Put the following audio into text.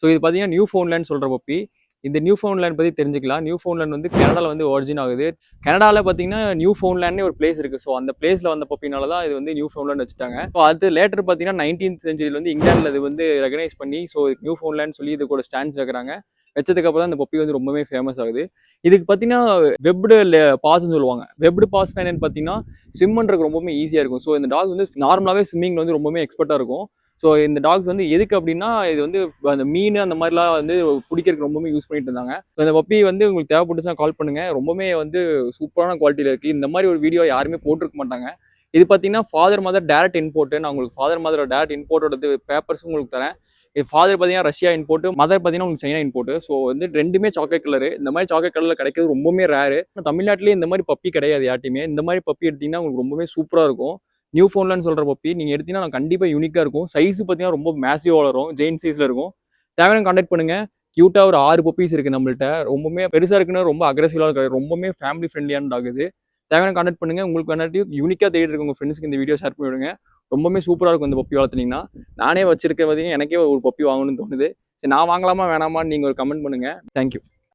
So இது பார்த்தீங்கன்னா new ஃபவுண்ட்லேண்ட் சொல்கிற பப்பி. இந்த நியூ ஃபவுண்ட்லேண்ட் பற்றி தெரிஞ்சுக்கலாம். நியூ ஃபவுண்ட்லேண்ட் வந்து கனடாவில் வந்து ஒரிஜின் ஆகுது. கனடாவில் பார்த்தீங்கன்னா நியூ ஃபவுண்ட்லேண்ட்னே ஒரு பிளேஸ் இருக்குது. ஸோ அந்த பிளேஸில் வந்த பப்பினால தான் இது வந்து நியூ ஃபவுண்ட்லேண்ட் வச்சுட்டாங்க. ஸோ அது லேட்டர் பார்த்தீங்கன்னா 19th செஞ்சுரியில் வந்து இங்கிலாண்டில் இது வந்து ரெகனைஸ் பண்ணி ஸோ நியூ ஃபவுண்ட்லேண்ட் சொல்லி இது கூட ஸ்டாண்ட்ஸ் வைக்கிறாங்க. வச்சதுக்கு அப்புறம் இந்த பப்பி வந்து ரொம்பவே ஃபேமஸ் ஆகுது. இதுக்கு பார்த்தீங்கன்னா வெப்டு பாஸ்ன்னு சொல்லுவாங்க. வெப்டு பாஸ்னா என்னன்னு பார்த்தீங்கன்னா ஸ்விம் பண்ணுறதுக்கு ரொம்பவே ஈஸியாக இருக்கும். ஸோ இந்த டாக் வந்து நார்மலாகவே ஸ்விம்மிங் வந்து ரொம்பவே எக்ஸ்பர்ட்டாக இருக்கும். ஸோ இந்த டாக்ஸ் வந்து எதுக்கு அப்படின்னா இது வந்து அந்த மீன் அந்த மாதிரிலாம் வந்து பிடிக்கிறதுக்கு ரொம்பவே யூஸ் பண்ணிட்டு இருந்தாங்க. ஸோ இந்த பப்பி வந்து உங்களுக்கு தேவைப்பட்டுச்சுன்னா கால் பண்ணுங்க. ரொம்பவே வந்து சூப்பரான குவாலிட்டியில் இருக்குது. இந்த மாதிரி ஒரு வீடியோ யாருமே போட்டிருக்க மாட்டாங்க. இது பார்த்தீங்கன்னா ஃபாதர் மதர் டேரக்ட் இம்போர்ட். நான் உங்களுக்கு ஃபாதர் மதரோட டேரக்ட் இம்போர்ட்டோட பேப்பர்ஸும் உங்களுக்கு தரேன். ஃபாதர் பார்த்தீங்கன்னா ரஷ்யா இம்போர்ட், மதர் பார்த்தீங்கன்னா உங்களுக்கு சைனா இம்போர்ட். ஸோ வந்து ரெண்டுமே சாக்லேட் கலரு. இந்த மாதிரி சாக்லேட் கலரில் கிடைக்கிறது ரொம்பவே ரேரு. தமிழ்நாட்டிலேயே இந்த மாதிரி பப்பி கிடையாது யார்ட்டையுமே. இந்த மாதிரி பப்பி எடுத்தீங்கன்னா உங்களுக்கு ரொம்பவே சூப்பராக இருக்கும். நியூ ஃபவுண்ட்லேண்ட் சொல்கிற பப்பி நீங்கள் எடுத்தீங்கன்னா நான் கண்டிப்பாக யூனிக்காக இருக்கும். சைஸ் பார்த்தீங்கன்னா ரொம்ப மேசிவாக வளரும். ஜெயின் சைஸில் இருக்கும். தேவையான கான்டாக்ட் பண்ணுங்கள். க்யூட்டாக ஒரு 6 பப்பீஸ் இருக்குது நம்மள்ட்ட. ரொம்பவுமே பெருசாக இருக்குன்னு ரொம்ப அக்ரெசிவாக இருக்காது. ரொம்பவுமே ஃபேமிலி ஃப்ரெண்ட்லியான டாக் இது. தேவையான கான்டாக்ட் பண்ணுங்கள். உங்களுக்கு வேணாட்டி யூனிக்காக தேடிட்டு இருக்க உங்கள் ஃப்ரெண்ட்ஸ்க்கு இந்த வீடியோ ஷேர் பண்ணி விடுங்க. ரொம்பவே சூப்பராக இருக்கும் இந்த பப்பி வளர்த்துனீங்கன்னா. நானே வச்சிருக்க பார்த்தீங்கன்னா எனக்கே ஒரு பப்பி வாங்கணும்னு தோணுது. சரி நான் வாங்கலாமா வேணாமான்னு நீங்கள் ஒரு கமெண்ட் பண்ணுங்கள். தேங்க்யூ.